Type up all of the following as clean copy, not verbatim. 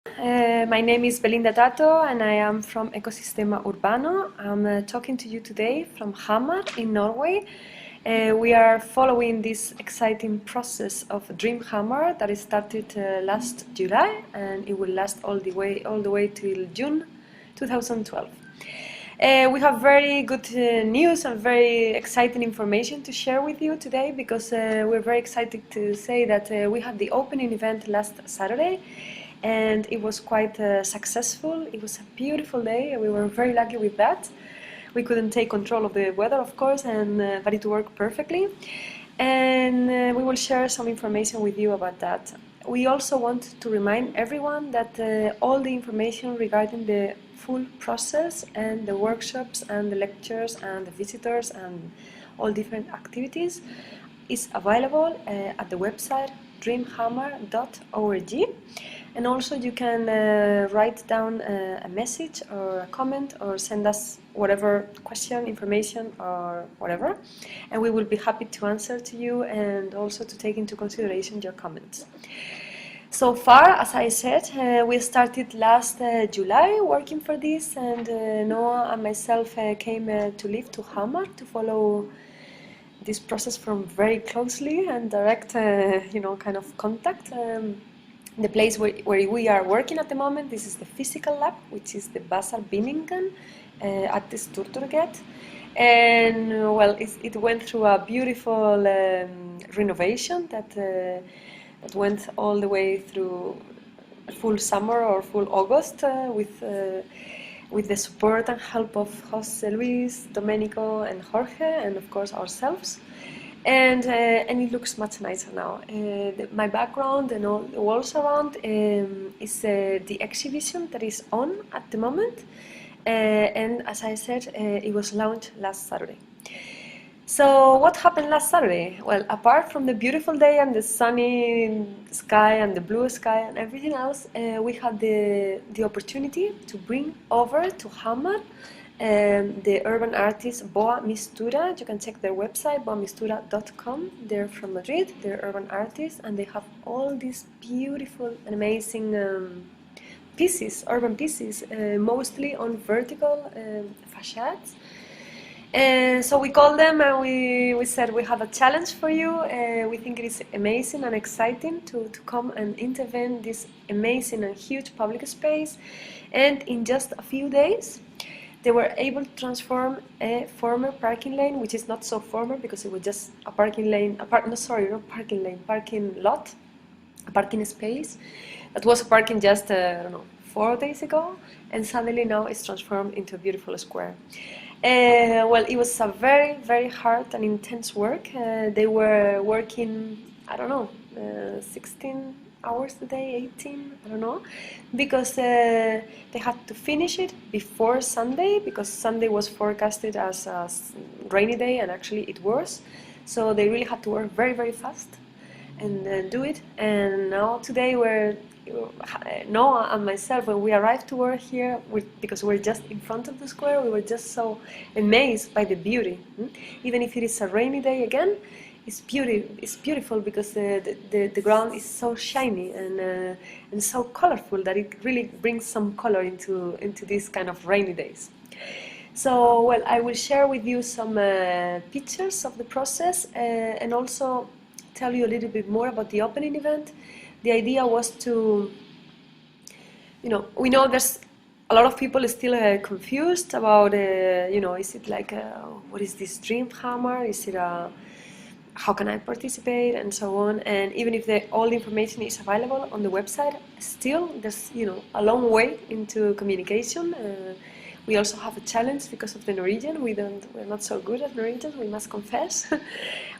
My name is Belinda Tato and I am from Ecosistema Urbano. I'm talking to you today from Hamar in Norway. We are following this exciting process of Dream Hamar that started last July, and it will last all the way till June 2012. We have very good news and very exciting information to share with you today, because we're very excited to say that we had the opening event last Saturday, and it was quite successful. It was a beautiful day and we were very lucky with that. We couldn't take control of the weather, of course, but it worked perfectly, and we will share some information with you about that. We also want to remind everyone that all the information regarding the full process and the workshops and the lectures and the visitors and all different activities is available at the website dreamhammer.org. And also you can write down a message or a comment or send us whatever question, information or whatever, and we will be happy to answer to you and also to take into consideration your comments. So far, as I said, we started last July working for this, and Noah and myself came to live to Hamar to follow this process from very closely and direct, kind of contact. The place where we are working at the moment, this is the physical lab, which is the Basar Binningen at the Sturturget. And well, it went through a beautiful renovation that went all the way through full summer or full August with the support and help of Jose Luis, Domenico and Jorge, and of course ourselves. And it looks much nicer now. My background and all the walls around is the exhibition that is on at the moment, and as I said, it was launched last Saturday. So what happened last Saturday? Well, apart from the beautiful day and the sunny sky and the blue sky and everything else, we had the opportunity to bring over to Hamar the urban artist Boa Mistura. You can check their website, boamistura.com. They're from Madrid, they're urban artists, and they have all these beautiful and amazing pieces, urban pieces, mostly on vertical facades. And so we called them and we said we have a challenge for you. We think it is amazing and exciting to come and intervene this amazing and huge public space. And in just a few days, they were able to transform a former parking lane, which is not so former because it was just a parking lane, parking lot, a parking space. That was a parking just, 4 days ago, and suddenly now it's transformed into a beautiful square. Well, it was a very, very hard and intense work. They were working, 16 hours a day, 18, I don't know, because they had to finish it before Sunday, because Sunday was forecasted as a rainy day, and actually it was. So they really had to work very, very fast and do it. And now today Noah and myself, when we arrived to work here, because we're just in front of the square, we were just so amazed by the beauty. Even if it is a rainy day again, it's beautiful because the ground is so shiny and so colorful that it really brings some color into these kind of rainy days. So, well, I will share with you some pictures of the process and also tell you a little bit more about the opening event. The idea was to, we know there's a lot of people still confused about, is it like, what is this Dream Hammer? Is it how can I participate, and so on. And even if all the information is available on the website, still there's a long way into communication. We also have a challenge because of the Norwegian. We're not so good at Norwegian, we must confess.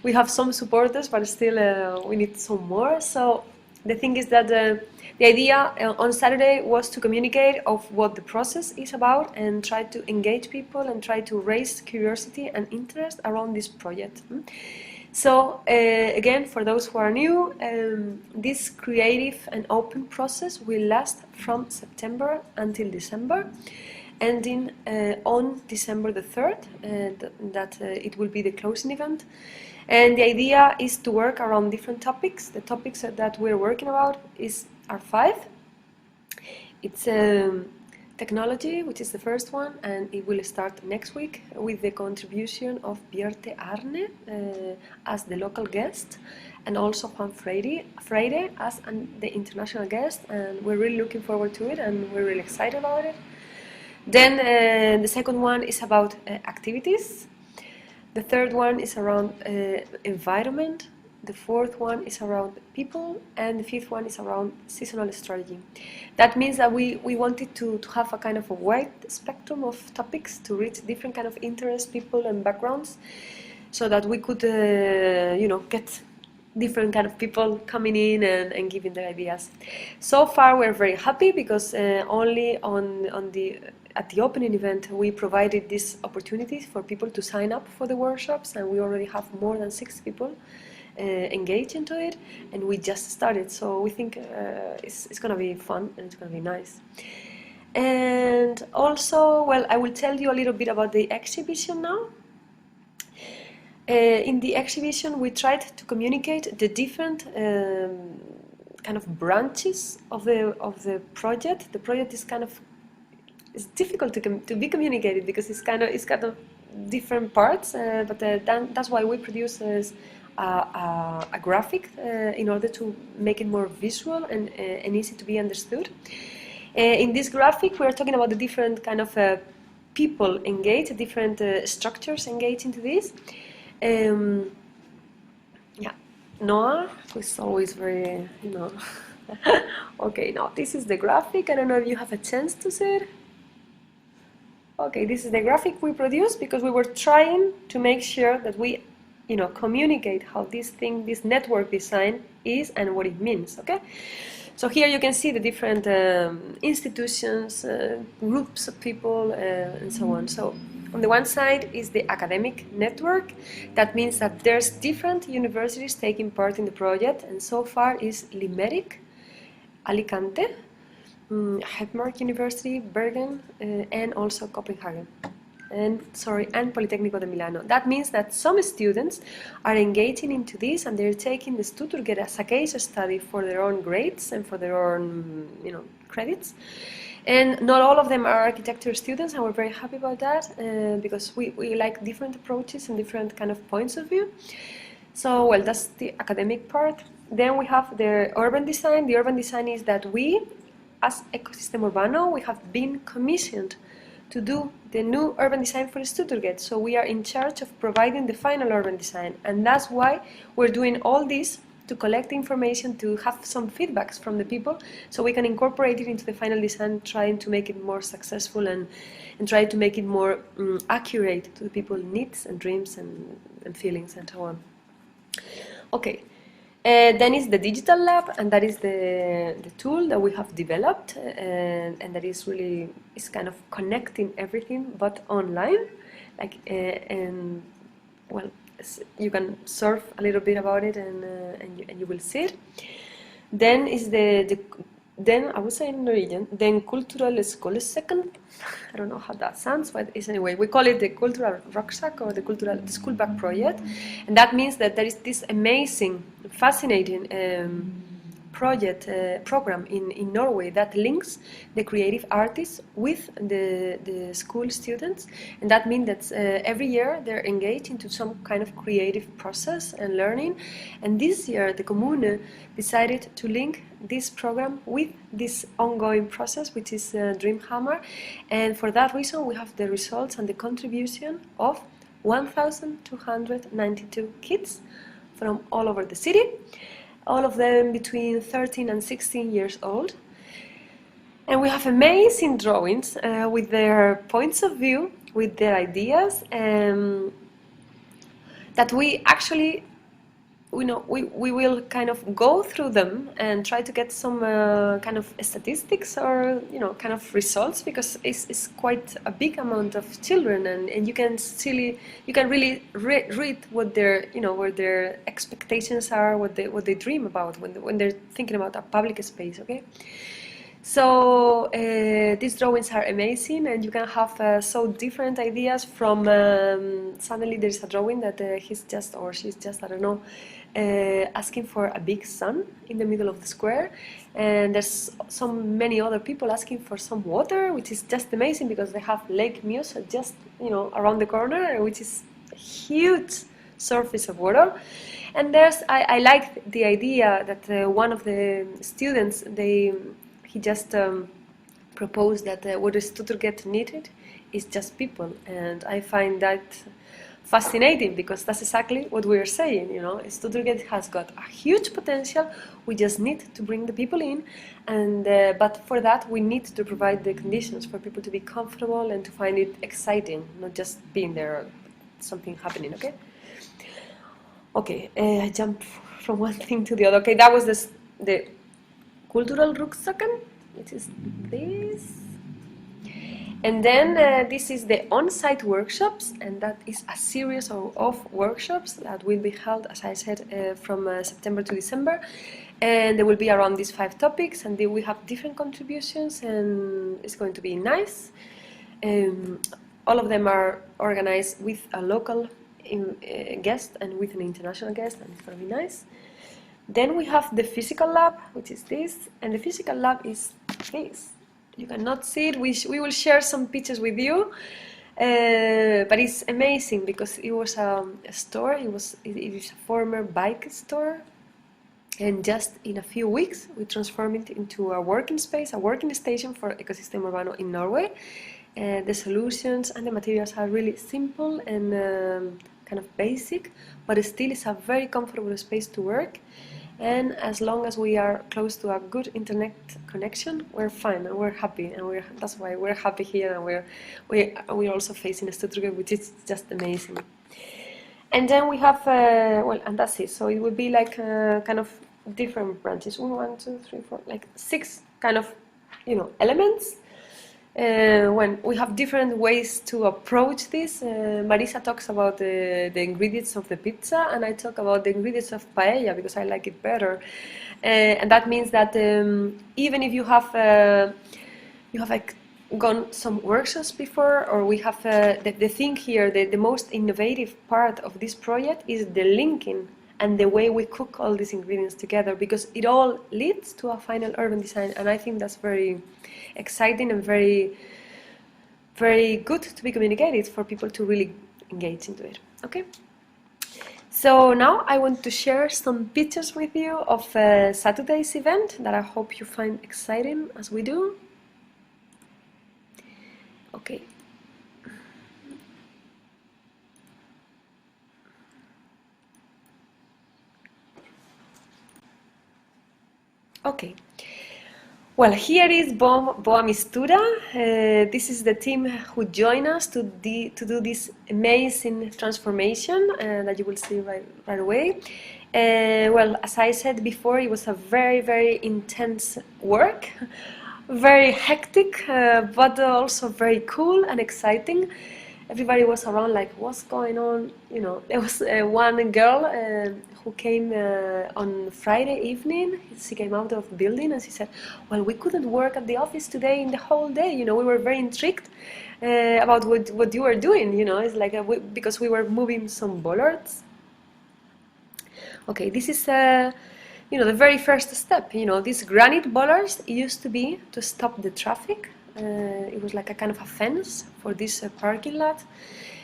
We have some supporters, but still we need some more. So the thing is that the idea on Saturday was to communicate of what the process is about and try to engage people and try to raise curiosity and interest around this project. So again, for those who are new, this creative and open process will last from September until December, ending on December the 3rd, that it will be the closing event. And the idea is to work around different topics. The topics that we're working about are 5. It's technology, which is the first one, and it will start next week with the contribution of Bjarte Arne as the local guest, and also Juan Freire as the international guest, and we're really looking forward to it, and we're really excited about it. Then the second one is about activities. The third one is around environment. The fourth one is around people, and the fifth one is around seasonal strategy. That means that we wanted to have a kind of a wide spectrum of topics to reach different kind of interests, people and backgrounds, so that we could get different kind of people coming in and giving their ideas. So far we're very happy because only at the opening event we provided this opportunity for people to sign up for the workshops, and we already have more than 6 people engage into it, and we just started, so we think it's gonna be fun and it's gonna be nice. And also, well, I will tell you a little bit about the exhibition now. In the exhibition we tried to communicate the different kind of branches of the project. The project is kind of, it's difficult to be communicated because it's kind of different parts, but that's why we produce a graphic in order to make it more visual and easy to be understood. In this graphic we are talking about the different kind of people engaged, different structures engaged into this. Yeah, Noah is always very, Okay, now this is the graphic. I don't know if you have a chance to see it. Okay, this is the graphic we produced because we were trying to make sure that we communicate how this network design is and what it means, okay? So here you can see the different institutions, groups of people, and so on. So on the one side is the academic network. That means that there's different universities taking part in the project, and so far is Limerick, Alicante, Hamar University, Bergen, and also Copenhagen. And Politecnico de Milano. That means that some students are engaging into this, and they're taking the Stuturget as a case study for their own grades and for their own, credits. And not all of them are architecture students, and we're very happy about that because we like different approaches and different kind of points of view. So, well, that's the academic part. Then we have the urban design. The urban design is that we, as Ecosistema Urbano, we have been commissioned to do the new urban design for Stuttgart. So we are in charge of providing the final urban design, and that's why we're doing all this, to collect information, to have some feedbacks from the people, so we can incorporate it into the final design, trying to make it more successful and try to make it more accurate to the people's needs and dreams and feelings and so on. Okay. Then is the digital lab, and that is the tool that we have developed, and that is really kind of connecting everything but online, and well, you can surf a little bit about it and you will see it. Then is then I would say in Norwegian, den cultural skolesekken. I don't know how that sounds, but it's anyway, we call it the cultural rucksack or the school bag project, and that means that there is this amazing, fascinating program in Norway that links the creative artists with the school students, and that means that every year they're engaged into some kind of creative process and learning. And this year the Kommune decided to link this program with this ongoing process, which is Dream Hamar, and for that reason we have the results and the contribution of 1,292 kids from all over the city, all of them between 13 and 16 years old. And we have amazing drawings with their points of view, with their ideas, that we actually, we will kind of go through them and try to get some kind of statistics or kind of results, because it's quite a big amount of children, and you can really read what their what their expectations are, what they dream about when they're thinking about a public space. Okay. So these drawings are amazing, and you can have so different ideas from suddenly there's a drawing that he's just or she's just, I don't know, asking for a big sun in the middle of the square, and there's many other people asking for some water, which is just amazing because they have Lake Meuse just around the corner, which is a huge surface of water. And I like the idea that one of the students he just proposed that what Stuttgart needed is just people, and I find that fascinating because that's exactly what we are saying. Stuttgart has got a huge potential. We just need to bring the people in, and but for that we need to provide the conditions for people to be comfortable and to find it exciting, not just being there, something happening. Okay, I jumped from one thing to the other. Okay, that was the cultural Rucksacken, which is this. And then this is the on-site workshops, and that is a series of workshops that will be held, as I said, from September to December. And they will be around these 5 topics, and we have different contributions, and it's going to be nice. All of them are organized with a local guest and with an international guest, and it's going to be nice. Then we have the physical lab, which is this, and the physical lab is this. You cannot see it. We will share some pictures with you, but it's amazing because it was a store. It is a former bike store, and just in a few weeks we transformed it into a working space, a working station for Ecosistema Urbano in Norway. The solutions and the materials are really simple and kind of basic, but still it's a very comfortable space to work. And as long as we are close to a good internet connection, we're fine and we're happy, and that's why we're happy here, and we're also facing Stuttgart, which is just amazing. And then we have well, and that's it. So it will be like kind of different branches. 1, 2, 3, 4, like 6 kind of elements. When we have different ways to approach this. Marisa talks about the ingredients of the pizza, and I talk about the ingredients of paella because I like it better. And that means that even if you have like gone some workshops before, or we have the thing here, the most innovative part of this project is the linking and the way we cook all these ingredients together, because it all leads to a final urban design, and I think that's very exciting and very, very good to be communicated for people to really engage into it. Okay. So now I want to share some pictures with you of Saturday's event that I hope you find exciting as we do. Okay. Okay. Well, here is Boa Mistura. This is the team who joined us to do this amazing transformation that you will see right away. Well, as I said before, it was a very, very intense work, very hectic, but also very cool and exciting. Everybody was around like, what's going on? There was one girl who came on Friday evening. She came out of the building and she said, well, we couldn't work at the office today in the whole day. We were very intrigued about what you were doing. It's like because we were moving some bollards. Okay, this is the very first step. These granite bollards used to be to stop the traffic. It was like a kind of a fence for this parking lot,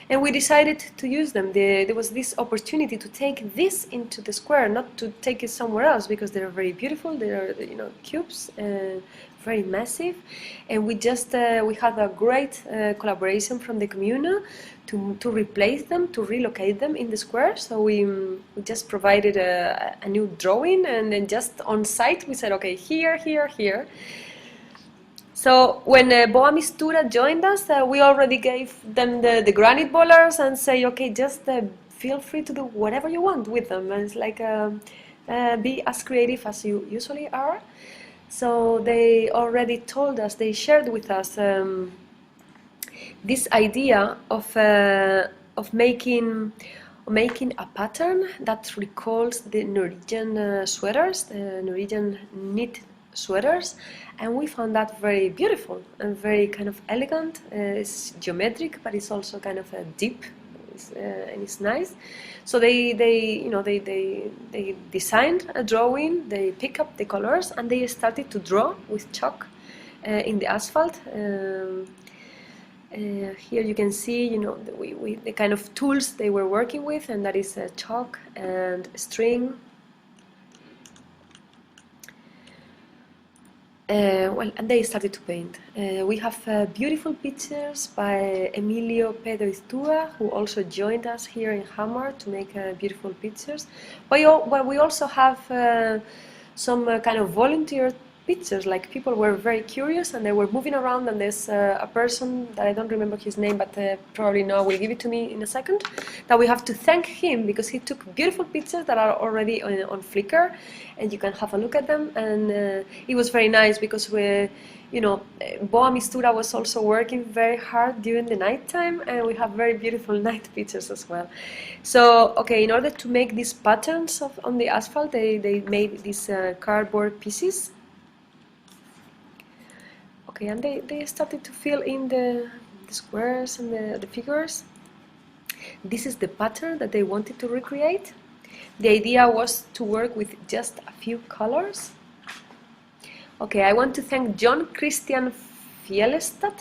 and we decided to use them. There was this opportunity to take this into the square, not to take it somewhere else, because they're very beautiful. They're cubes, very massive, and we had a great collaboration from the commune to replace them, to relocate them in the square. So we just provided a new drawing, and then just on site we said, okay, here, here, here. So when Boa Mistura joined us, we already gave them the granite bollards and say, okay, just feel free to do whatever you want with them. And it's like be as creative as you usually are. So they already told us, they shared with us this idea of making a pattern that recalls the Norwegian sweaters, the Norwegian knit sweaters, and we found that very beautiful and very kind of elegant. It's geometric, but it's also kind of deep, and it's nice. So they designed a drawing, they pick up the colors, and they started to draw with chalk in the asphalt. Here you can see, the kind of tools they were working with, and that is chalk and string. Well, and they started to paint. We have beautiful pictures by Emilio Pedro Iztua, who also joined us here in Hamar to make beautiful pictures. But we also have some kind of volunteer pictures, like people were very curious and they were moving around, and there's a person that I don't remember his name, but probably Noah will give it to me in a second, that we have to thank him because he took beautiful pictures that are already on Flickr, and you can have a look at them. And it was very nice because Boa Mistura was also working very hard during the night time, and we have very beautiful night pictures as well. So, okay, in order to make these patterns on the asphalt, they made these cardboard pieces. Okay, and they started to fill in the squares and the figures. This is the pattern that they wanted to recreate. The idea was to work with just a few colors. Okay, I want to thank John Christian Fjellestad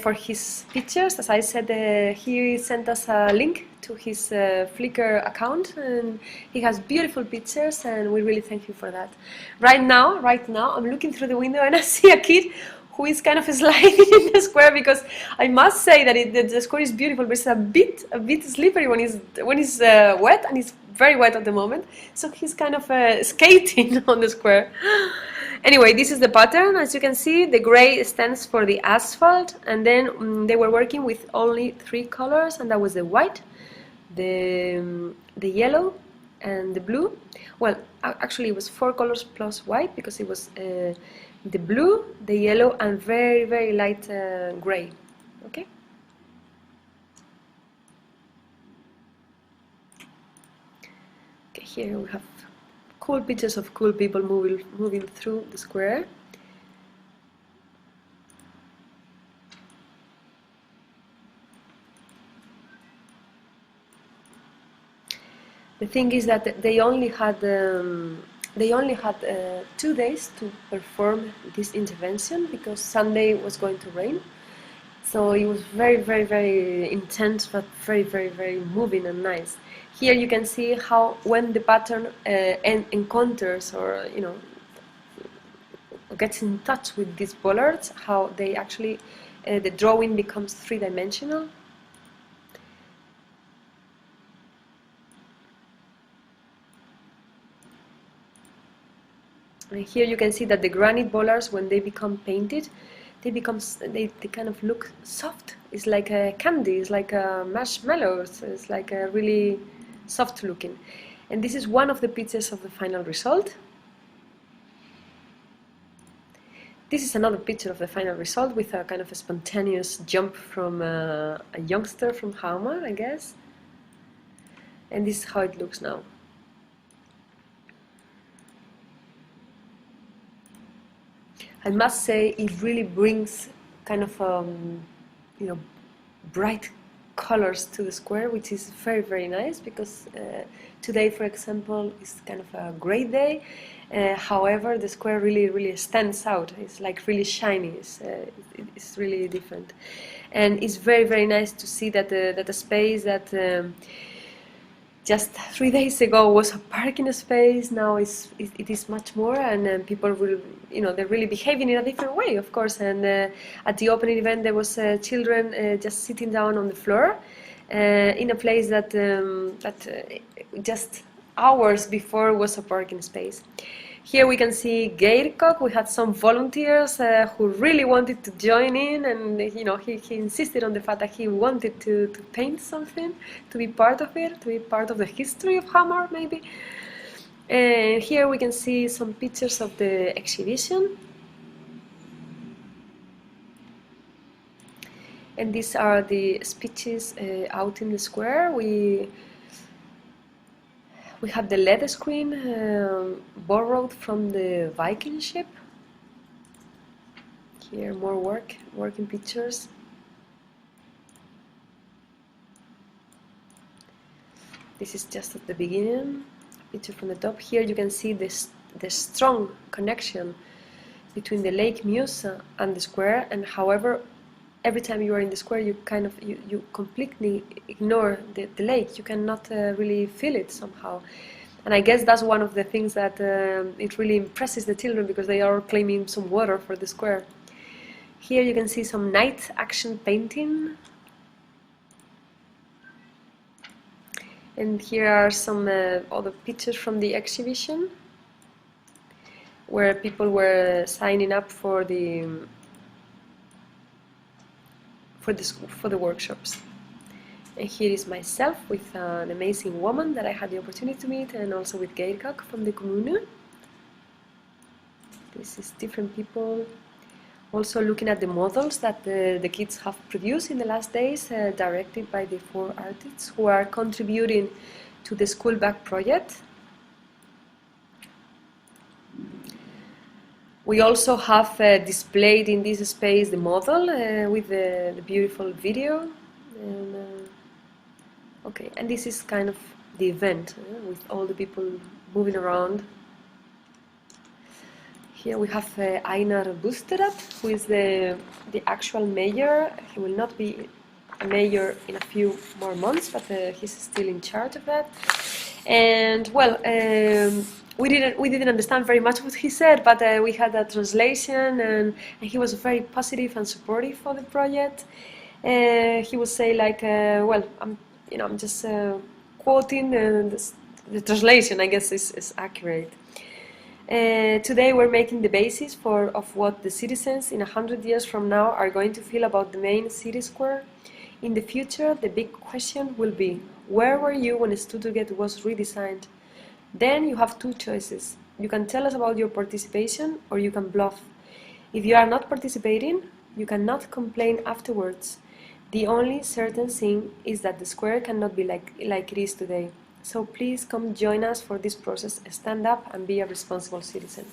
for his pictures. As I said, he sent us a link to his Flickr account, and he has beautiful pictures, and we really thank you for that. Right now, I'm looking through the window and I see a kid who is kind of sliding in the square, because I must say that the square is beautiful, but it's a bit slippery when it's wet, and it's very wet at the moment. So he's kind of skating on the square. Anyway, this is the pattern. As you can see, the gray stands for the asphalt, and then they were working with only 3 colors, and that was the white, the yellow, and the blue. Well, actually it was 4 colors plus white, because it was the blue, the yellow, and very, very light gray. Okay. Okay, here we have cool pictures of cool people moving through the square. The thing is that they only had 2 days to perform this intervention, because Sunday was going to rain. So it was very, very, very intense, but very, very, very moving and nice. Here you can see how, when the pattern encounters, or gets in touch with these bollards, how they actually the drawing becomes 3-dimensional. And here you can see that the granite bollards, when they become painted, they kind of look soft. It's like a candy. It's like a marshmallows. It's like a really soft looking. And this is one of the pictures of the final result. This is another picture of the final result, with a kind of a spontaneous jump from a youngster from Hamar, I guess. And this is how it looks now. I must say, it really brings kind of bright colors to the square, which is very, very nice, because today, for example, is kind of a gray day. However, the square really, really stands out. It's like really shiny. It's really different, and it's very, very nice to see that a space that just 3 days ago was a parking space, now it is much more, and people will, they're really behaving in a different way, of course. And at the opening event, there was children just sitting down on the floor in a place that just hours before was a parking space. Here we can see Geirkok. We had some volunteers who really wanted to join in, and he insisted on the fact that he wanted to paint something, to be part of it, to be part of the history of Hamar, maybe. And here we can see some pictures of the exhibition. And these are the speeches out in the square. We have the LED screen borrowed from the Viking ship. Here more working pictures. This is just at the beginning, picture from the top. Here you can see the strong connection between the Lake Musa and the square, and however, every time you are in the square, you kind of you completely ignore the lake. You cannot really feel it somehow. And I guess that's one of the things that it really impresses the children, because they are claiming some water for the square. Here you can see some night action painting. And here are some other pictures from the exhibition, where people were signing up for the workshops. And here is myself with an amazing woman that I had the opportunity to meet, and also with Geirkak from the Kommune. This is different people. Also looking at the models that the kids have produced in the last days, directed by the 4 artists who are contributing to the School Bag project. We also have displayed in this space the model with the beautiful video. And, okay, and this is kind of the event with all the people moving around. Here we have Einar Busterat, who is the actual mayor. He will not be a mayor in a few more months, but he's still in charge of that. And well, we didn't understand very much what he said, but we had a translation, and he was very positive and supportive for the project. He would say like, well, I'm just quoting the translation. I guess is accurate. Today we're making the basis of what the citizens in 100 years from now are going to feel about the main city square. In the future, the big question will be, where were you when Stuttgart was redesigned? Then you have 2 choices. You can tell us about your participation, or you can bluff. If you are not participating, you cannot complain afterwards. The only certain thing is that the square cannot be like it is today. So please come join us for this process, stand up and be a responsible citizen.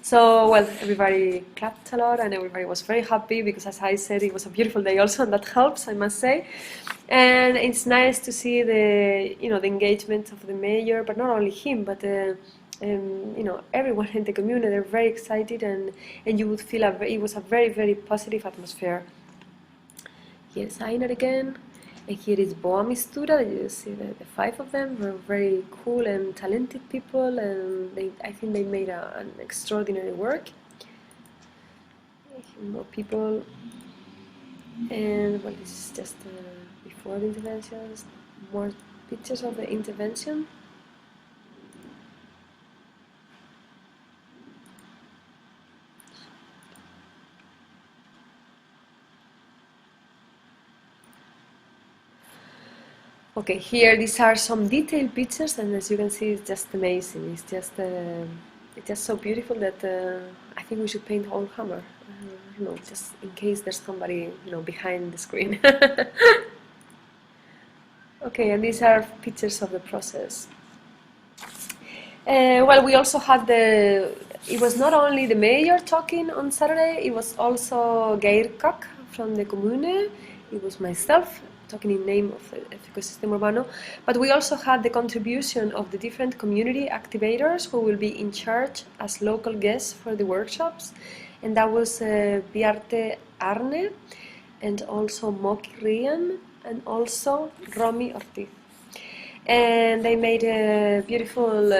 So, well, everybody clapped a lot and everybody was very happy, because as I said, it was a beautiful day also, and that helps, I must say. And it's nice to see the engagement of the mayor, but not only him, but everyone in the community. They're very excited, and you would feel it was a very, very positive atmosphere. Here's Einar again. And here is Boa Mistura. You see the 5 of them were very cool and talented people, and I think they made an extraordinary work. More people, and well, this is just before the interventions. More pictures of the intervention. Okay, here these are some detailed pictures, and as you can see, it's just amazing. It's just so beautiful that I think we should paint all Hamar. I don't know, just in case there's somebody behind the screen. Okay, and these are pictures of the process. Well, we also had it was not only the mayor talking on Saturday, it was also Geirkak from the Kommune, it was myself talking in name of Ecosistema Urbano, but we also had the contribution of the different community activators who will be in charge as local guests for the workshops, and that was Bjarte Arne, and also Moki Rian, and also Romy Ortiz. And they made beautiful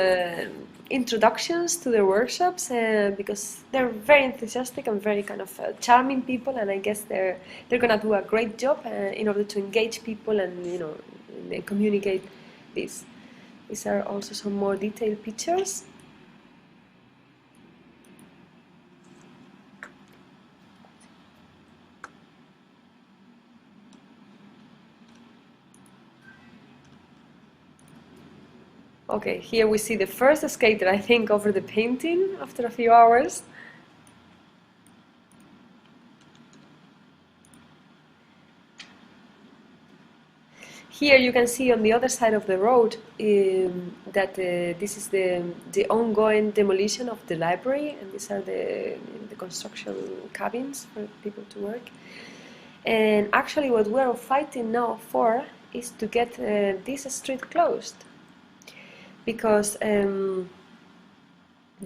introductions to their workshops, because they're very enthusiastic and very kind of charming people, and I guess they're gonna do a great job in order to engage people and communicate this. These are also some more detailed pictures. Okay, here we see the first skater, I think, over the painting after a few hours. Here you can see on the other side of the road that this is the ongoing demolition of the library, and these are the construction cabins for people to work. And actually what we're fighting now for is to get this street closed, because the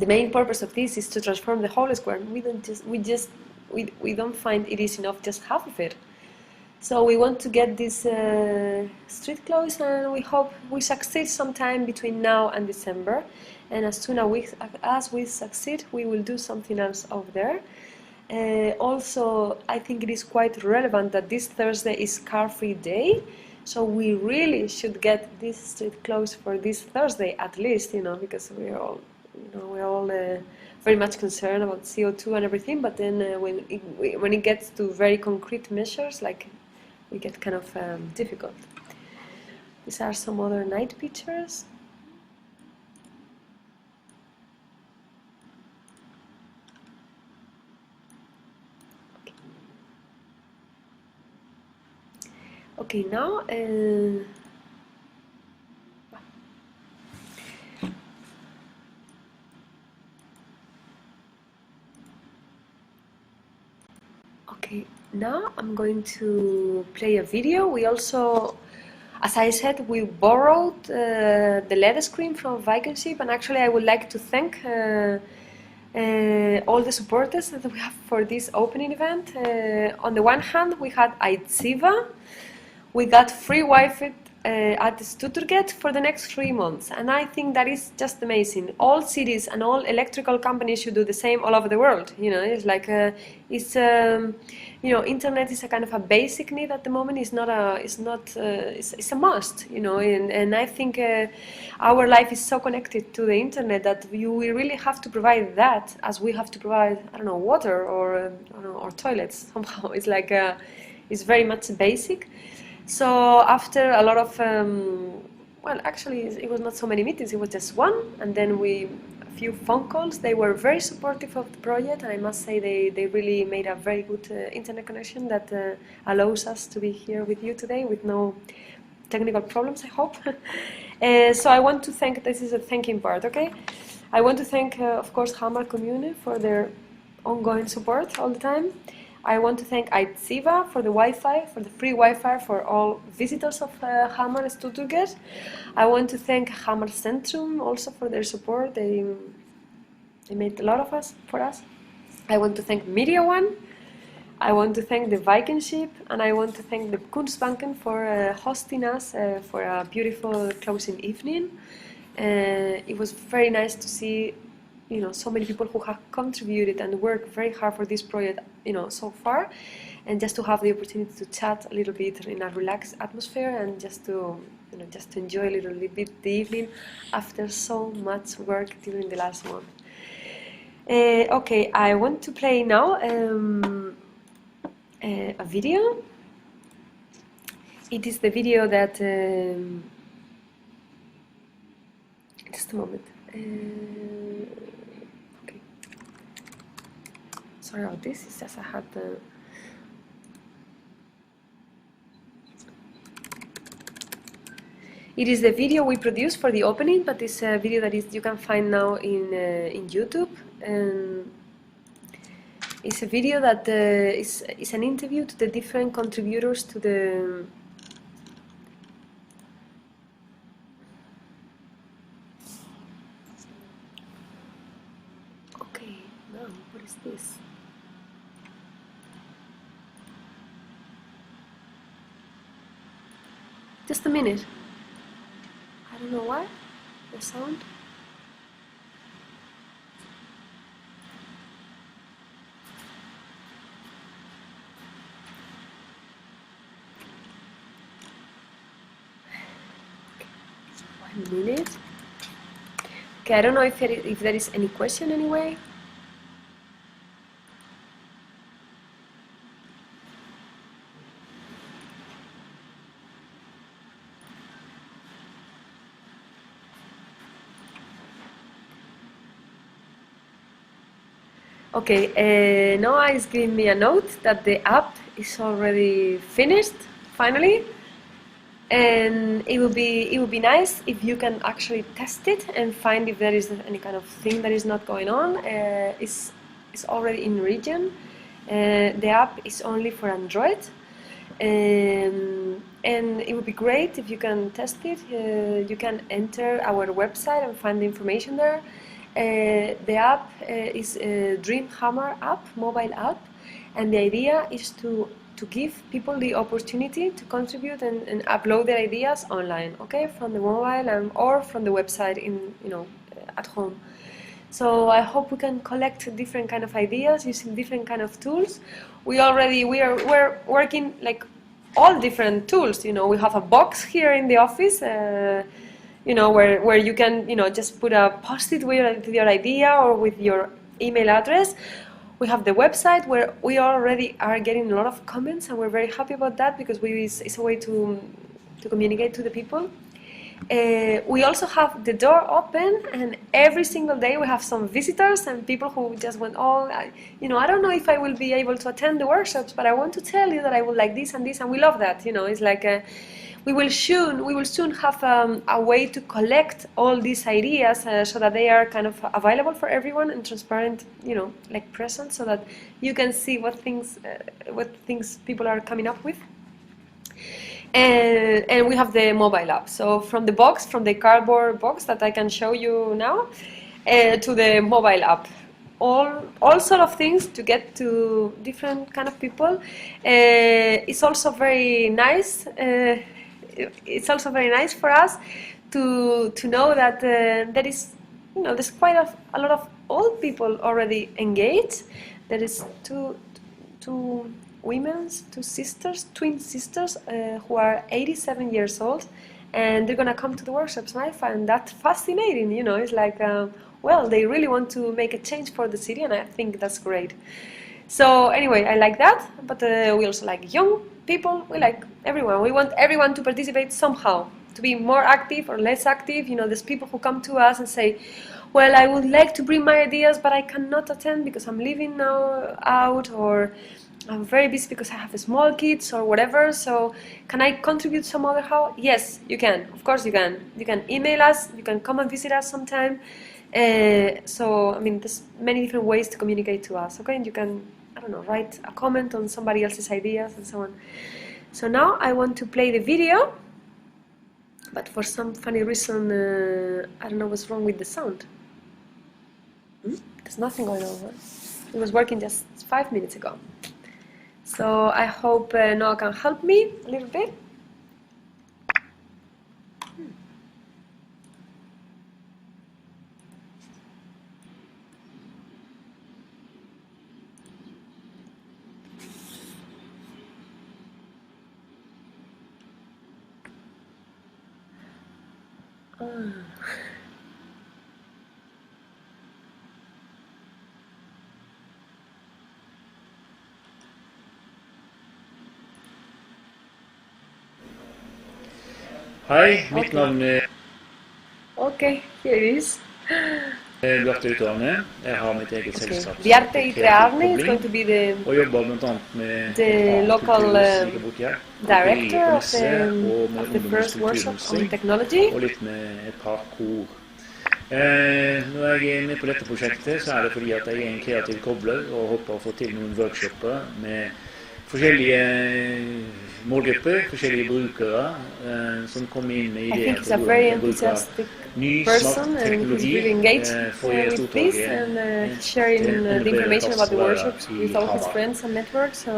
main purpose of this is to transform the whole square. We don't find it is enough just half of it. So we want to get this street closed, and we hope we succeed sometime between now and December. And as soon as we succeed, we will do something else over there. Also, I think it is quite relevant that this Thursday is car-free day, so we really should get this street closed for this Thursday at least, because we're all, very much concerned about CO2 and everything. But then when it gets to very concrete measures, like, we get kind of difficult. These are some other night pictures. Okay, now okay, now I'm going to play a video. We also, as I said, we borrowed the LED screen from Vikingship, and actually I would like to thank all the supporters that we have for this opening event. On the one hand, we had Aitsiva. We got free Wi-Fi at Stuttgart for the next 3 months, and I think that is just amazing. All cities and all electrical companies should do the same all over the world. It's like internet is a kind of a basic need at the moment. It's a must. And I think our life is so connected to the internet that we really have to provide that, as we have to provide, I don't know, water or toilets somehow. It's like it's very much basic. So after a lot of, well, actually it was not so many meetings, it was just one, and then a few phone calls. They were very supportive of the project, and I must say they really made a very good internet connection that allows us to be here with you today with no technical problems, I hope. So I want to thank, this is a thanking part, okay? I want to thank, of course, Hamar community for their ongoing support all the time. I want to thank Aitsiva for the Wi-Fi, for the free Wi-Fi for all visitors of Hamar Stuttgart. I want to thank Hamar Centrum also for their support. They made a lot for us. I want to thank Media One. I want to thank the Vikingship, and I want to thank the Kunstbanken for hosting us for a beautiful closing evening. It was very nice to see so many people who have contributed and worked very hard for this project, so far, and just to have the opportunity to chat a little bit in a relaxed atmosphere, and just to enjoy a little bit the evening after so much work during the last month. Okay, I want to play now a video. It is the video that just a moment. Okay. Sorry about this. It's just I had the. It is the video we produced for the opening, but it's a video that you can find now in YouTube. And it's a video that is an interview to the different contributors to the. Okay, now what is this? Just a minute. I don't know why, the sound. Okay, 1 minute. Okay, I don't know if there is any question anyway. Okay, Noah is giving me a note that the app is already finished, finally, and it would be nice if you can actually test it and find if there is any kind of thing that is not going on. It's already in region. The app is only for Android, And it would be great if you can test it. You can enter our website and find the information there. The app is a Dream Hammer app, mobile app, and the idea is to give people the opportunity to contribute and upload their ideas online, okay, from the mobile or from the website at home. So I hope we can collect different kind of ideas using different kind of tools. We're working like all different tools. We have a box here in the office. Where you can just put a post-it with your idea or with your email address. We have the website where we already are getting a lot of comments, and we're very happy about that because it's a way to communicate to the people. We also have the door open, and every single day we have some visitors and people who just went, I don't know if I will be able to attend the workshops, but I want to tell you that I would like this and this, and we love that. It's like we will soon have a way to collect all these ideas so that they are kind of available for everyone and transparent, like present, so that you can see what things people are coming up with. And we have the mobile app. So from the cardboard box that I can show you now, to the mobile app. All sort of things to get to different kind of people. It's also very nice. It's also very nice for us to know that there's quite a lot of old people already engaged. There is two twin sisters who are 87 years old, and they're gonna come to the workshops, and I find that fascinating. It's like, they really want to make a change for the city, and I think that's great. So anyway, I like that, but we also like young people. We like everyone. We want everyone to participate somehow, to be more active or less active. There's people who come to us and say, well, I would like to bring my ideas, but I cannot attend because I'm living now out, or I'm very busy because I have small kids or whatever. So can I contribute some other how? Yes, you can. Of course you can. You can email us. You can come and visit us sometime. There's many different ways to communicate to us. Okay, and you can, write a comment on somebody else's ideas and so on. So now I want to play the video, but for some funny reason, I don't know what's wrong with the sound. There's nothing going on. It was working just 5 minutes ago. So I hope Noah can help me a little bit. Hei, mitt navn er Okay, here it is. Bjarte Utarne. Jeg har mitt eget selskap som Bjarte heter Utarne is going Kreativ to be the Kobling, og jobber blant annet med the local like borti her, director på of messe og med the first ungdommens workshop on kulturmønstring, technology. og litt med et par kor. Når jeg er med på dette prosjektet, så er det fordi at jeg er en kreativ kobler og håper å få til noen workshopper med forskjellige målgrupper, forskjellige brukere som kommer inn med I ideer think he's a på very hvordan man bruker enthusiastic ny, person, smart and he's teknologi really engaged for å gjøre with this stortorget and sharing the information about the workshops with all his friends and networks. So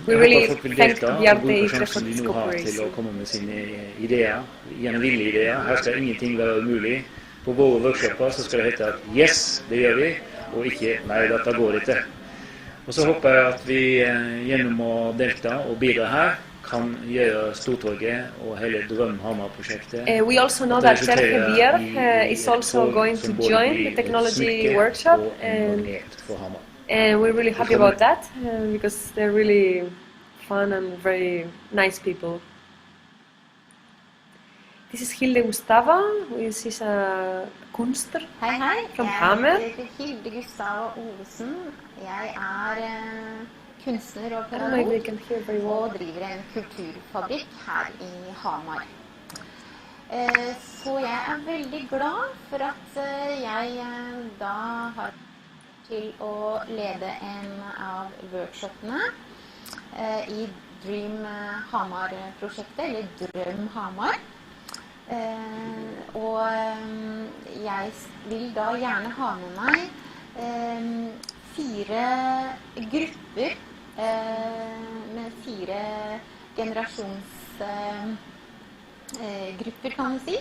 we really thank Bjarte Itre for this til å cooperation. komme med sine ideer, gjerne ville ideer. Her skal ingenting være umulig. På våre workshopper så skal det hete at yes, det gjør vi, og ikke nei, dette går ikke. Og så håper jeg at vi gjennom å delta og bidra her kan gjøre Stortorget og hele Drøm Hamar-prosjektet. We also know that Sergio Bier is also going to join the technology workshop, and we're really happy about that because they're really fun and very nice people. This is Hilde Gustava, who is a kunstner from Hamar. Jeg heter Hilde Gustava Olsen. Jeg kunstner og pedagog og driver en kulturfabrikk her i Hamar. Så jeg veldig glad for at jeg da har til å lede en av workshopene. i Dream Hamar-prosjektet, eller Drøm Hamar. Og jeg vil da gjerne ha med meg 4 grupper med 4 generasjonsgrupper, kan vi si,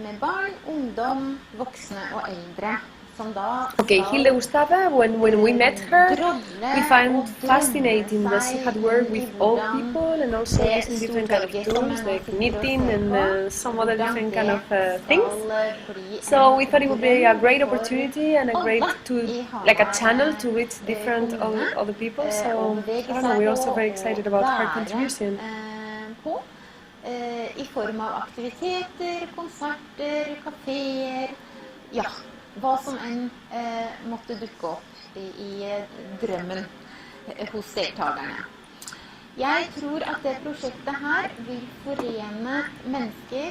med barn, ungdom, voksne og eldre. Okay, Hilde Gustava, when we met her, we found fascinating that she had worked with old people and also using different kind of tools like knitting and some other different kind of things. So we thought it would be a great opportunity and like a channel to reach different other people. So I don't know, we're also very excited about her contribution. I form av aktiviteter, konserter, kaféer, ja. Hva som enn måtte dukke opp i drømmen hos deltakerne. Jeg tror at det prosjektet her vil forene mennesker,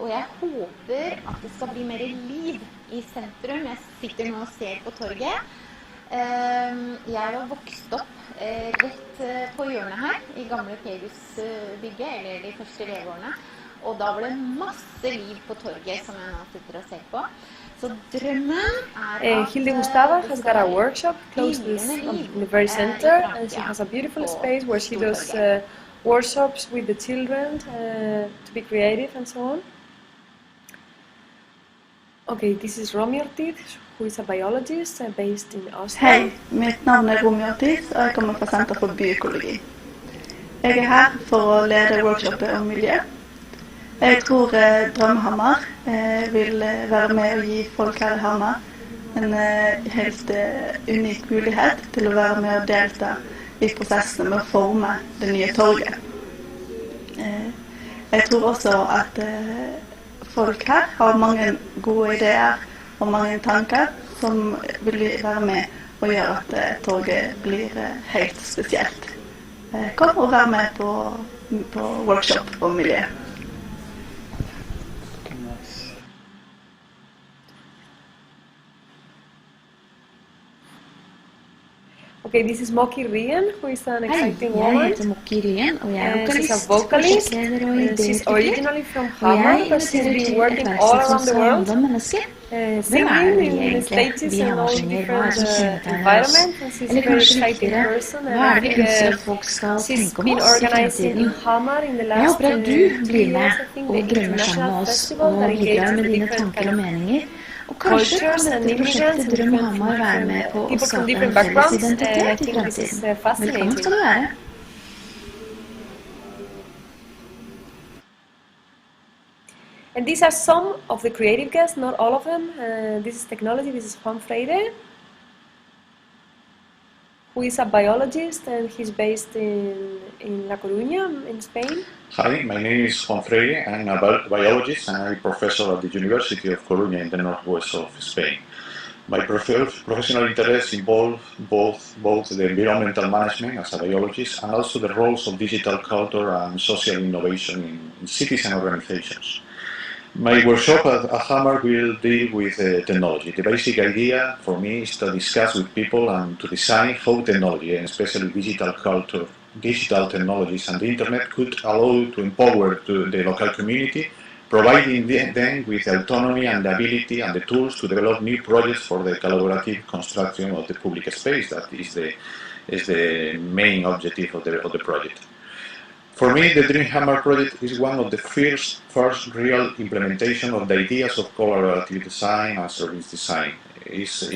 og jeg håper at det skal bli mer liv i sentrum. Jeg sitter nå og ser på torget. Jeg var vokst opp rett på hjørnet her, i gamle Pegus-bygget, eller de første leveårene. Og da var det masse liv på torget som jeg nå sitter og ser på. Så drømmen at Hilde Gustava has got a workshop close to the very center, and she has a beautiful space where she does workshops with the children to be creative and so on. Okay, this is Romy Ortiz, who is a biologist based in Oslo. Hei, mitt navn Romy Ortiz, og jeg kommer fra Senter for Bioøkologi. Jeg her for å lede workshopet om miljø. Jeg tror Drømhamar vil være med å gi folk her i Hamar en helt unik mulighet til å være med og delta i prosessene med å forme det nye torget. Jeg tror også at folk her har mange gode ideer og mange tanker som vil være med og gjøre at torget blir helt spesielt. Kom og vær med på workshop om miljø. Okay, this is Moki Rien, who is an exciting woman. Jeg heter Moki Rien, og jeg She's a vocalist. She's originally from Hamar, but she's been working all around the world, singing in the stages and all different environments. And she's a very exciting person. And I think she's been organizing in Hamar in the last 3 years, I think, the international festival that engages the different kind of cultures and immigrants and people from different backgrounds. And I think this is fascinating. And these are some of the creative guests, not all of them. This is technology, this is Juan Freire, who is a biologist and he's based in La Coruña, in Spain. Hi, my name is Juan Freire. I'm a biologist and I'm a professor at the University of Coruña in the northwest of Spain. My professional interests involve both the environmental management as a biologist and also the roles of digital culture and social innovation in cities and organizations. My workshop at Hamar will deal with technology. The basic idea for me is to discuss with people and to design how technology, and especially digital culture, digital technologies and the internet could allow to empower the local community, providing them with autonomy and the ability and the tools to develop new projects for the collaborative construction of the public space. That is the main objective of the project. For me, the Dream Hamar project is one of the first real implementation of the ideas of collaborative design and service design. Is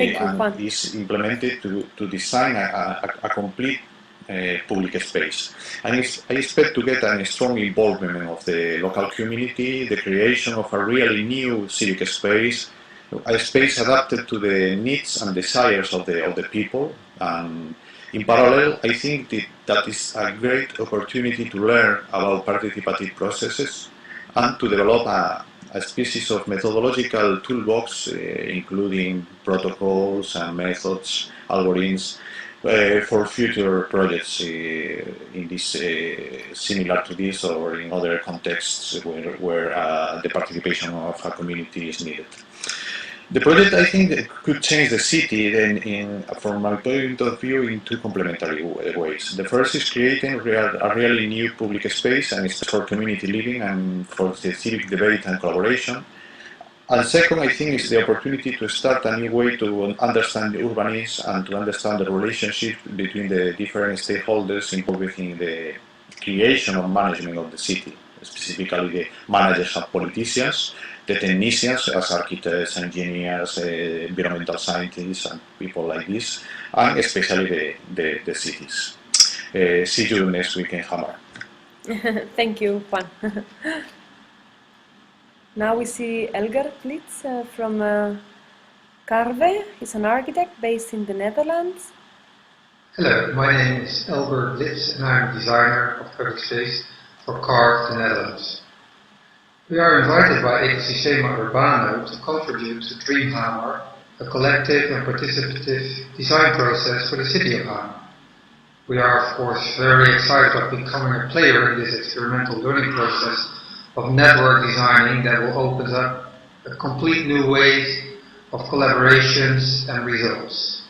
implemented to design a complete public space. And I expect to get a strong involvement of the local community, the creation of a really new civic space, a space adapted to the needs and desires of the people. And in parallel, I think that is a great opportunity to learn about participative processes and to develop a species of methodological toolbox, including protocols and methods, algorithms, for future projects in this similar to this or in other contexts where the participation of a community is needed. The project, I think, could change the city then, from my point of view, in two complementary ways. The first is creating a really new public space, and it's for community living and for the civic debate and collaboration. And second, I think, is the opportunity to start a new way to understand urbanism and to understand the relationship between the different stakeholders involved in the creation or management of the city, specifically the managers and politicians, the technicians as architects, engineers, environmental scientists, and people like this, and especially the cities. See you next week in Hamar. Thank you, Juan. Now we see Elgar Flits from Carve. He's an architect based in the Netherlands. Hello, my name is Elgar Flits and I'm a designer of public space for Carve, the Netherlands. We are invited by Ecosistema Urbano to contribute to Dream Hamar, a collective and participative design process for the city of Hamar. We are, of course, very excited about becoming a player in this experimental learning process of network designing that will open up a complete new way of collaborations and results.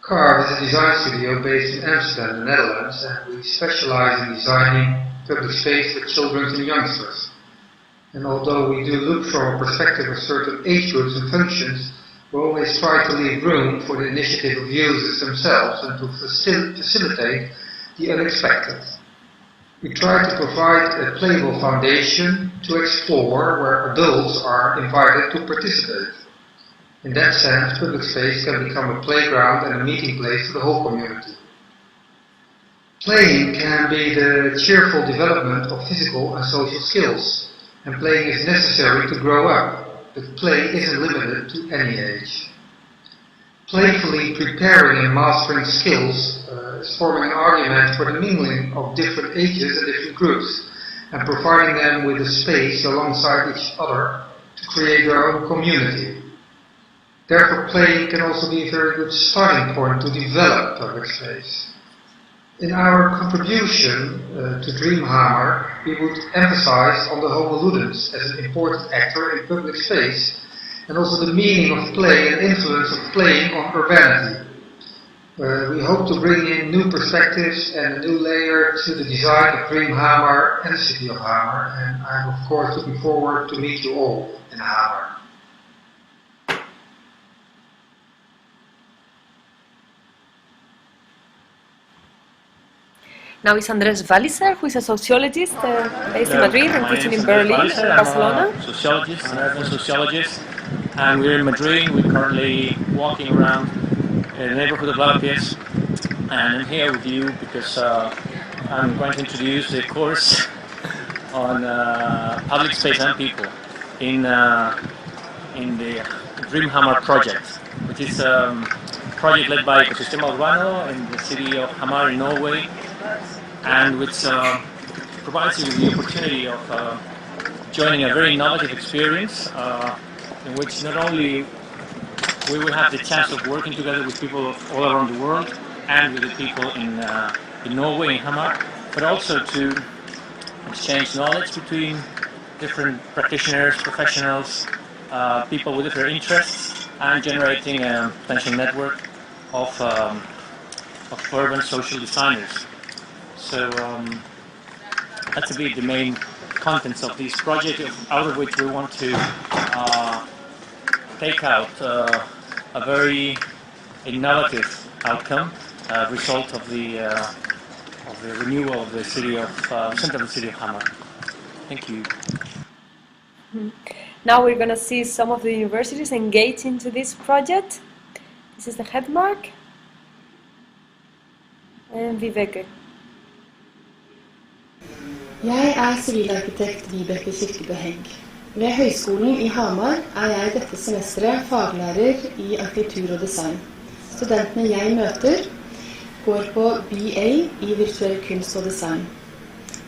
Carve is a design studio based in Amsterdam, the Netherlands, and we specialize in designing public space for children and youngsters. And although we do look from a perspective of certain age groups and functions, we always try to leave room for the initiative of users themselves and to facilitate the unexpected. We try to provide a playable foundation to explore where adults are invited to participate. In that sense, public space can become a playground and a meeting place for the whole community. Playing can be the cheerful development of physical and social skills. And playing is necessary to grow up, but play isn't limited to any age. Playfully preparing and mastering skills is forming an argument for the mingling of different ages and different groups, and providing them with a space alongside each other to create their own community. Therefore, play can also be a very good starting point to develop public space. In our contribution to Dream Hamar, we would emphasize on the homo ludens as an important actor in public space, and also the meaning of play and influence of playing on urbanity. We hope to bring in new perspectives and a new layer to the design of Dream Hamar and the city of Hamar, and I'm of course looking forward to meet you all in Hamar. Now is Andrés Walliser, who is a sociologist based in Madrid and teaching in Berlin and Barcelona. I'm a sociologist, an urban sociologist, and we're in Madrid. We're currently walking around the neighborhood of Lavapiés, and I'm here with you because I'm going to introduce the course on public space and people in the Dream Hamar project, which is a project led by Ecosistema Urbano in the city of Hamar in Norway, and which provides you with the opportunity of joining a very innovative experience in which not only we will have the chance of working together with people all around the world and with the people in Norway, in Hamar, but also to exchange knowledge between different practitioners, professionals, people with different interests, and generating a potential network of urban social designers. So that's a bit the main contents of this project, out of which we want to take out a very innovative outcome, result of the renewal of the city of center of the city of Hamar. Thank you. Now we're going to see some of the universities engage into this project. This is the headmark and Viveke. Jeg sivilarkitekt Vibeke Kirkebø Hegg. Ved Høgskolen i Hamar jeg dette semesteret faglærer i arkitektur og design. Studentene jeg møter går på BA i virtuell kunst og design.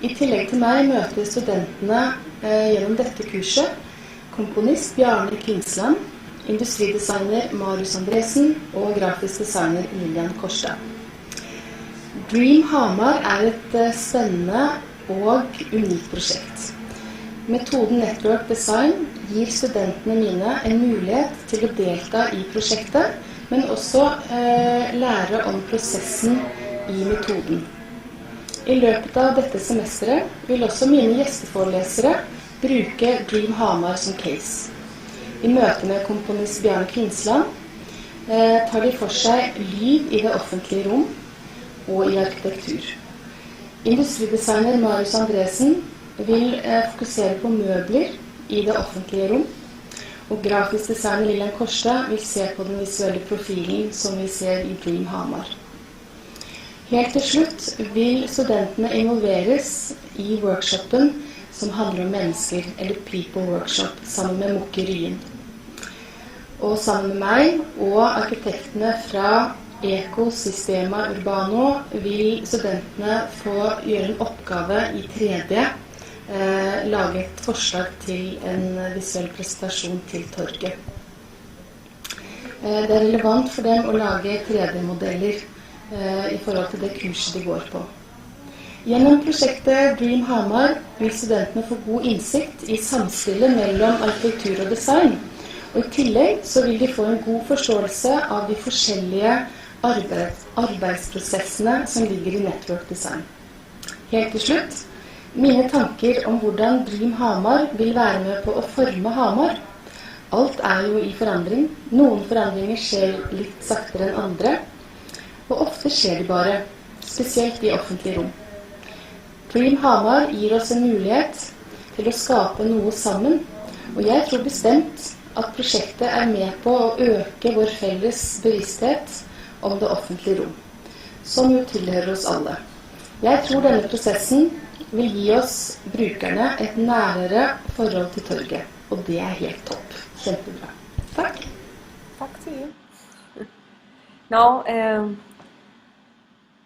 I tillegg til meg møter studentene gjennom dette kurset komponist Bjarne Kinsland, industridesigner Marius Andresen og grafisk designer Lilian Korstad. Dream Hamar et spennende og unikt prosjekt. Metoden Network Design gir studentene mine en mulighet til å delta i prosjektet, men også lære om prosessen i metoden. I løpet av dette semesteret vil også mine gjesteforelesere bruke Dream Hamar som case. I møte med komponist Bjarne Kvinsland tar de for seg lyd i det offentlige rom og i arkitektur. Industridesigner Marius Andresen vil fokusere på møbler i det offentlige rom, og grafisk designer Lillian Korstad vil se på den visuelle profilen som vi ser i Dream Hamar. Helt til slutt vil studentene involveres i workshopen som handler om mennesker, eller People Workshop, sammen med Mokke Ryen. Og sammen med meg og arkitektene fra Ecosistema Urbano vil studentene få gjøre en oppgave i 3D, lage et forslag til en visuell presentasjon til torget. Det er relevant for dem å lage 3D-modeller i forhold til det kurset de går på. Gjennom prosjektet Dream Hamar vil studentene få god innsikt i samspillet mellom arkitektur og design, og i tillegg så vil de få en god forståelse av de forskjellige arbeidsprosessene som ligger i network design. Helt til slutt, mine tanker om hvordan Dream Hamar vil være med på å forme Hamar. Alt er jo i forandring. Noen forandringer skjer litt saktere enn andre, og ofte skjer de bare, spesielt i offentlige rom. Dream Hamar gir oss en mulighet til å skape noe sammen, og jeg tror bestemt at prosjektet er med på å øke vår felles bevissthet om det offentlige rom, som jo tilhører oss alle. Jeg tror denne prosessen vil gi oss brukerne et nærere forhold til torget, og det er helt topp. Kjempebra. Takk. Takk til you. Now,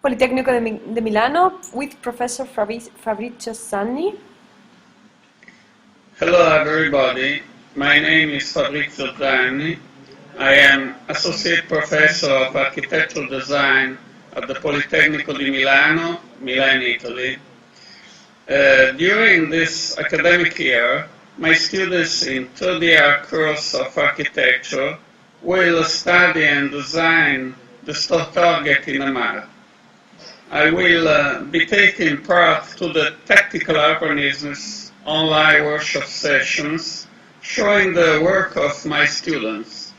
Politecnico de Milano with Professor Fabrizio Zanni. Hello everybody. My name is Fabrizio Zanni. I am Associate Professor of Architectural Design at the Politecnico di Milano, Milan, Italy. During this academic year, my students in third year course of architecture will study and design the Stortorget in Hamar. I will be taking part to the Tactical Urbanism's online workshop sessions showing the work of my students.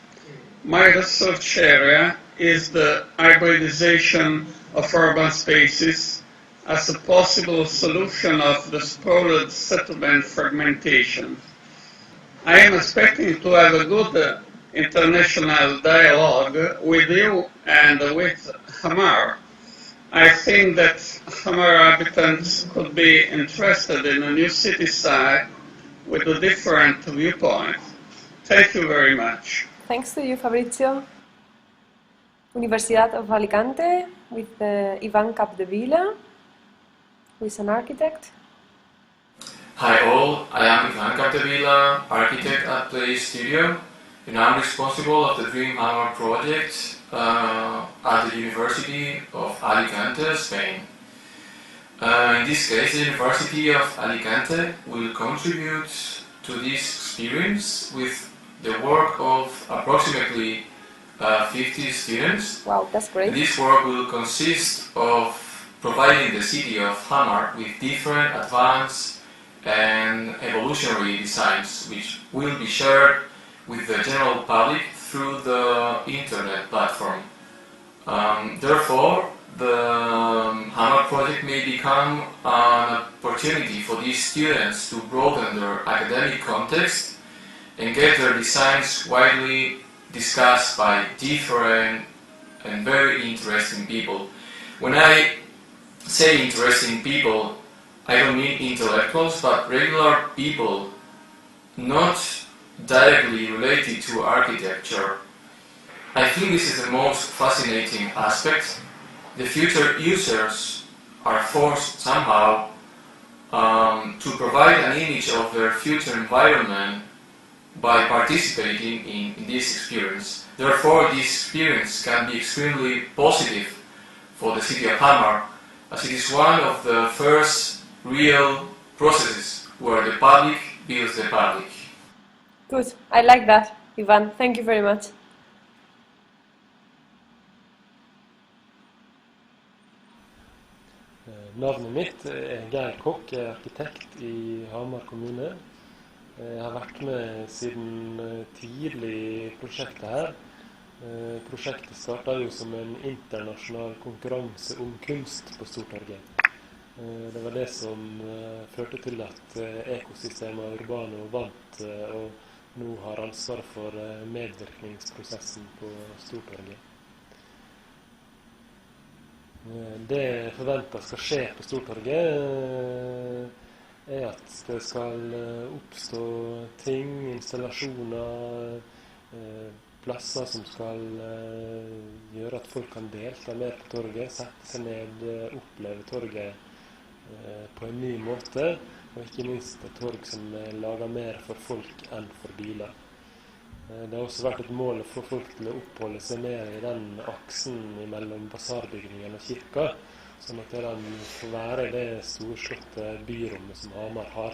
My research area is the hybridization of urban spaces as a possible solution of the sprawled settlement fragmentation. I am expecting to have a good international dialogue with you and with Hamar. I think that Hamar inhabitants could be interested in a new city site with a different viewpoint. Thank you very much. Thanks to you, Fabrizio. Universidad of Alicante with Ivan Capdevila, who is an architect. Hi all, I am Ivan Capdevila, architect at Play Studio, and I'm responsible of the Dream Hamar project at the University of Alicante, Spain. In this case, the University of Alicante will contribute to this experience with the work of approximately 50 students. Wow, that's great. And this work will consist of providing the city of Hamar with different advanced and evolutionary designs, which will be shared with the general public through the internet platform. Therefore, the Hamar project may become an opportunity for these students to broaden their academic context and get their designs widely discussed by different and very interesting people. When I say interesting people, I don't mean intellectuals, but regular people not directly related to architecture. I think this is the most fascinating aspect. The future users are forced somehow to provide an image of their future environment by participating in this experience. Therefore, this experience can be extremely positive for the city of Hamar, as it is one of the first real processes where the public builds the public. Good. I like that, Ivan. Thank you very much. Navnet mitt Geir Kokk, jeg arkitekt i Hamar kommune. Jeg har vært med siden tidlig i prosjektet her. Prosjektet startet jo som en internasjonal konkurranse om kunst på Stortorget. Det var det som førte til at Ecosistema Urbano vant, og nå har ansvar for medvirkningsprosessen på Stortorget. Det forventet skal skje på Stortorget at det skal oppstå ting, installasjoner, plasser som skal gjøre at folk kan delta mer på torget, sette seg ned, oppleve torget på en ny måte, og ikke minst et torg som lager mer for folk enn for biler. Det har også vært et mål å få folk til å oppholde seg mer i den aksen mellom basarbygningen og kirka, sånn at den får være det storslåtte byrommet som Hamar har.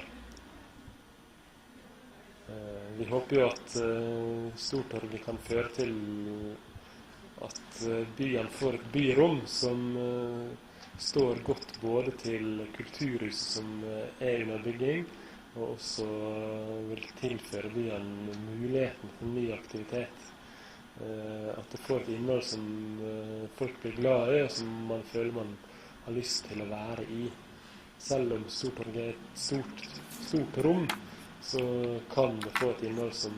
Vi håper jo at Stortorget kan føre til at byen får et byrom som står godt både til kulturhuset som under bygging, og også vil tilføre byen muligheten for ny aktivitet. At det får et innhold som folk blir glad i, og som man føler man har lyst til å være i. Selv om Stortorget er et stort rom, så kan det få et innhold som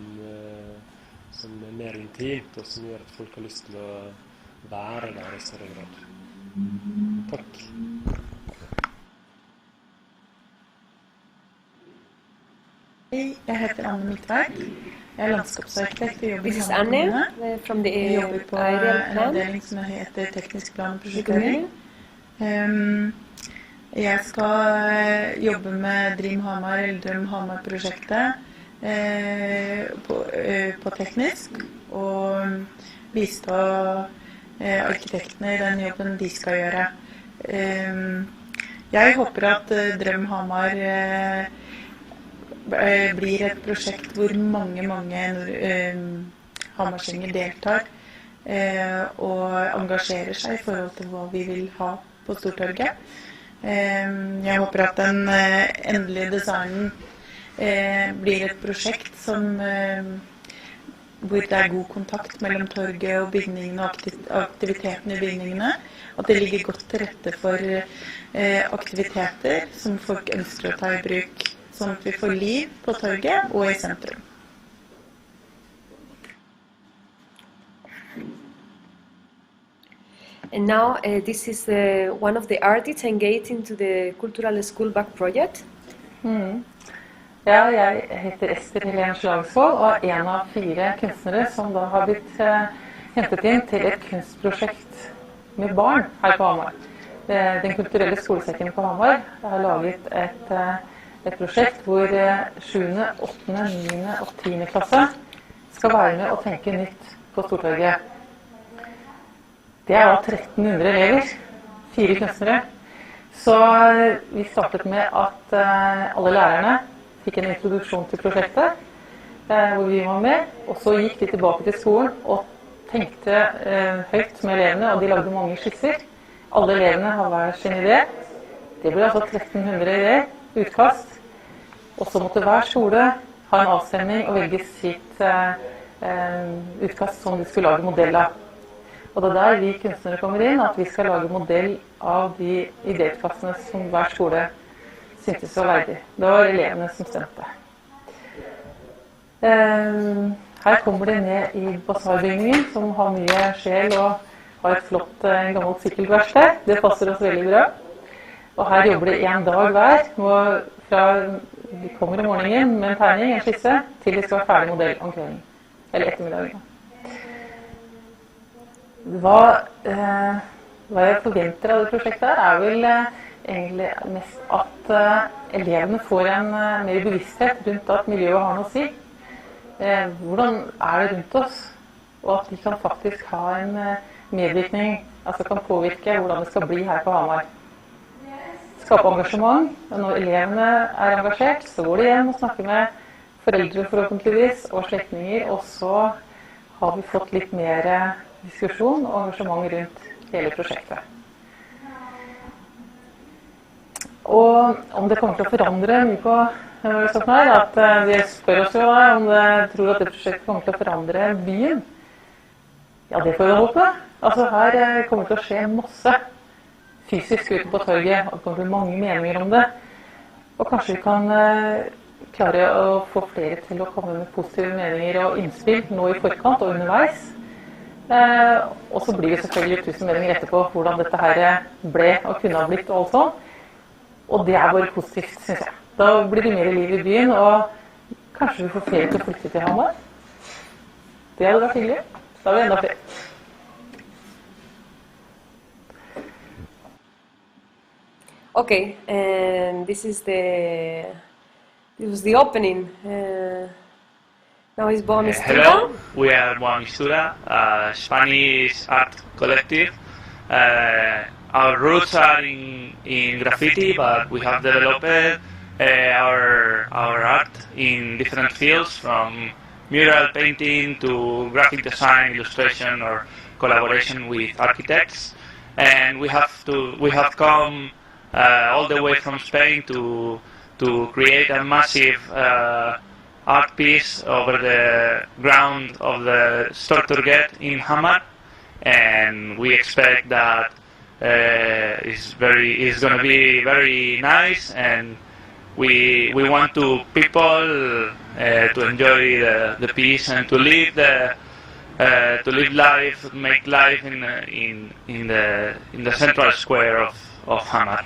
er mer intimt, og som gjør at folk har lyst til å være der i større grad. Takk. Hei, jeg heter Anne Midtverk. Jeg er landskapsarkitekt og jobber i This is Hamar Anne kommune. from the Jeg jobber på aerial en plan. avdeling som heter teknisk plan og prosjektering. Jeg skal jobbe med Dream Hamar eller Drøm Hamar-prosjektet på teknisk, og bistå arkitektene i den jobben de skal gjøre. Jeg håper at Drøm Hamar blir et prosjekt hvor mange hamarsinger deltar og engasjerer seg i forhold til hva vi vil ha på Stortorget. Jeg håper at den endelige designen blir et prosjekt hvor det er god kontakt mellom torget og bygningene og aktiviteten i bygningene. At det ligger godt til rette for aktiviteter som folk ønsker å ta i bruk, sånn at vi får liv på torget og i sentrum. And now this is one of the artists engaged into the Cultural School Back project. Ja, jeg heter Ester Helene Slagsvold og er en av 4 kunstnere som da har blitt hentet inn til et kunstprosjekt med barn her på Hamar. Den kulturelle skolesekken på Hamar har laget et prosjekt hvor 7., 8., 9. og 10. klasse skal være med og tenke nytt på Stortorget. Det er da 1300 elever, 4 kunstnere. Så vi startet med at alle lærerne fikk en introduksjon til prosjektet, hvor vi var med. Og så gikk de tilbake til skolen og tenkte høyt med elevene, og de lagde mange skisser. Alle elevene har hver sin idé. Det ble altså 1300 ideer, utkast. Og så måtte hver skole ha en avstemning og velge sitt utkast som de skulle lage modell av. Og det er der vi kunstnere kommer inn, at vi skal lage modell av de idéutkastene som hver skole syntes var verdig. Det var elevene som stemte. Her kommer det ned i basarbygningen, som har mye sjel og har et flott gammelt sykkelverksted. Det passer oss veldig bra. Og her jobber det en dag hver. Fra de kommer om morgenen med en tegning, en skisse, til de skal være ferdig modell om kvelden. Eller ettermiddagen. Hva jeg forventer av det prosjektet her, er vel egentlig mest at elevene får en mer bevissthet rundt at miljøet har noe å si. Hvordan er det rundt oss? Og at de kan faktisk ha en medvirkning, altså kan påvirke hvordan det skal bli her på Hamar. Skape engasjement. Og når elevene er engasjert, så går de hjem og snakker med foreldre forhåpentligvis, og slektninger. Og så har vi fått litt mer diskusjon og engasjement rundt hele prosjektet. Og om det kommer til å forandre mye på at de spør oss jo om de tror at det prosjektet kommer til å forandre byen. Ja, det får vi håpe. Altså her kommer det til å skje masse fysisk ute på torget, og det kommer til mange meninger om det. Og kanskje vi kan klare å få flere til å komme med positive meninger og innspill nå i forkant og underveis. Og så blir det selvfølgelig 1000 meninger etterpå hvordan dette her ble og kunne ha blitt og alt sånn. Og det bare positivt, synes jeg. Da blir det mer liv i byen, og kanskje vi får flere til å flytte til Hamar. Det hadde vært hyggelig. Da har vi enda flere. Okay, and this was the opening. Now is Boa Mistura. Hello, we are Boa Mistura, a Spanish art collective. Our roots are in graffiti, but we have developed our art in different fields, from mural painting to graphic design, illustration, or collaboration with architects. And we have come all the way from Spain to create a massive art piece over the ground of the Storturget in Hamar, and we expect that it's going to be very nice, and we want people to enjoy the piece and to live life, make life in the central square of Hamar.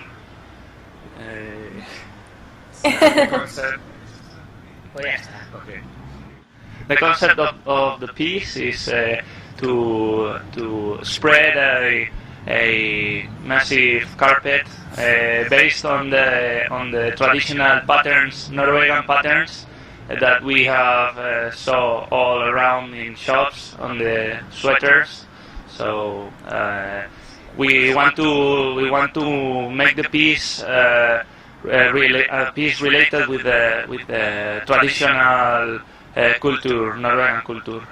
The concept of the piece is to spread a massive carpet based on the traditional patterns, Norwegian patterns that we have saw all around in shops on the sweaters. So we want to make the piece a piece related with the traditional culture, Norwegian culture,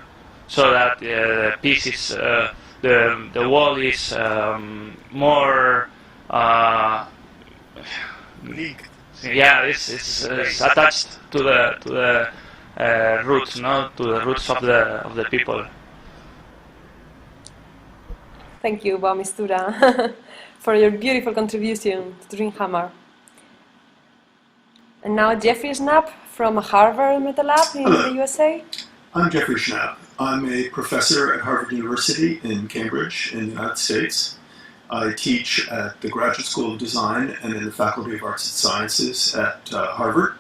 so that the piece is the wall is more yeah, it's attached to the roots, no, to the roots of the people. Thank you, Boa Mistura, for your beautiful contribution to Dream Hamar. And now Jeffrey Schnapp from Harvard Metal Lab in the USA. I'm Jeffrey Schnapp. I'm a professor at Harvard University in Cambridge in the United States. I teach at the Graduate School of Design and in the Faculty of Arts and Sciences at Harvard.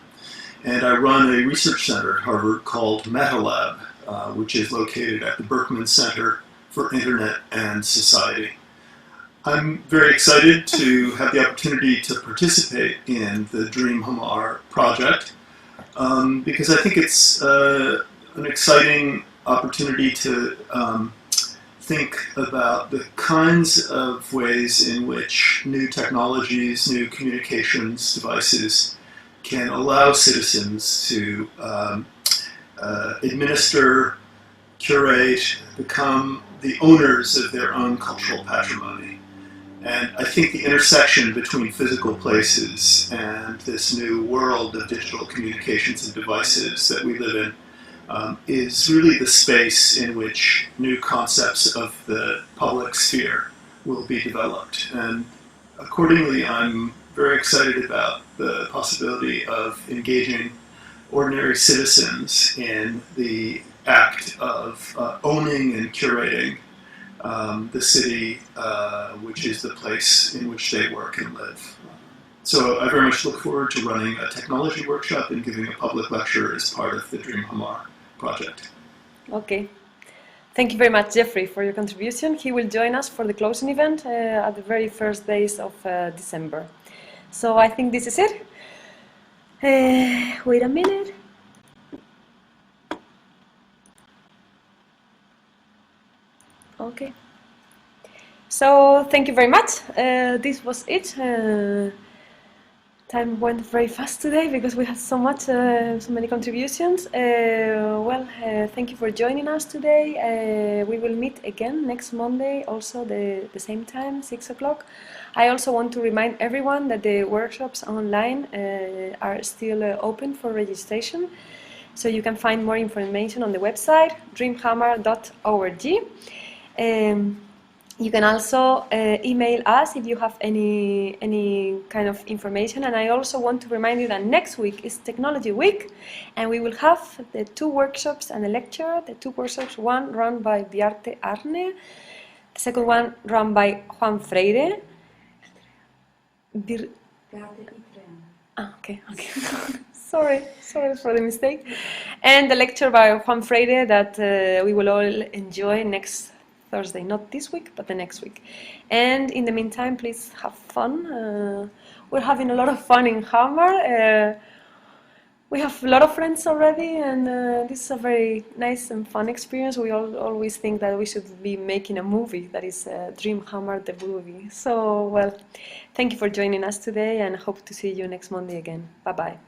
And I run a research center at Harvard called Metal Lab, which is located at the Berkman Center for Internet and Society. I'm very excited to have the opportunity to participate in the Dream Hamar project because I think it's an exciting opportunity to think about the kinds of ways in which new technologies, new communications devices can allow citizens to administer, curate, become the owners of their own cultural patrimony. And I think the intersection between physical places and this new world of digital communications and devices that we live in is really the space in which new concepts of the public sphere will be developed. And accordingly, I'm very excited about the possibility of engaging ordinary citizens in the act of owning and curating the city, which is the place in which they work and live. So I very much look forward to running a technology workshop and giving a public lecture as part of the Dream Hamar project. Okay. Thank you very much, Jeffrey, for your contribution. He will join us for the closing event at the very first days of December. So I think this is it. Wait a minute. Okay. So thank you very much. This was it. Time went very fast today because we had so many contributions. Thank you for joining us today. We will meet again next Monday, also the same time, 6 o'clock. I also want to remind everyone that the workshops online are still open for registration. So you can find more information on the website, dreamhamar.org. You can also email us if you have any kind of information. And I also want to remind you that next week is Technology Week, and we will have the 2 workshops and a lecture. The 2 workshops, one run by Bjarte Arne, the second one run by Juan Freire. Okay. Sorry for the mistake. And the lecture by Juan Freire that we will all enjoy next Thursday, not this week, but the next week. And in the meantime, please have fun. We're having a lot of fun in Hamar. We have a lot of friends already, and this is a very nice and fun experience. We always think that we should be making a movie that is Dream Hamar the movie. So, well, thank you for joining us today, and hope to see you next Monday again. Bye-bye.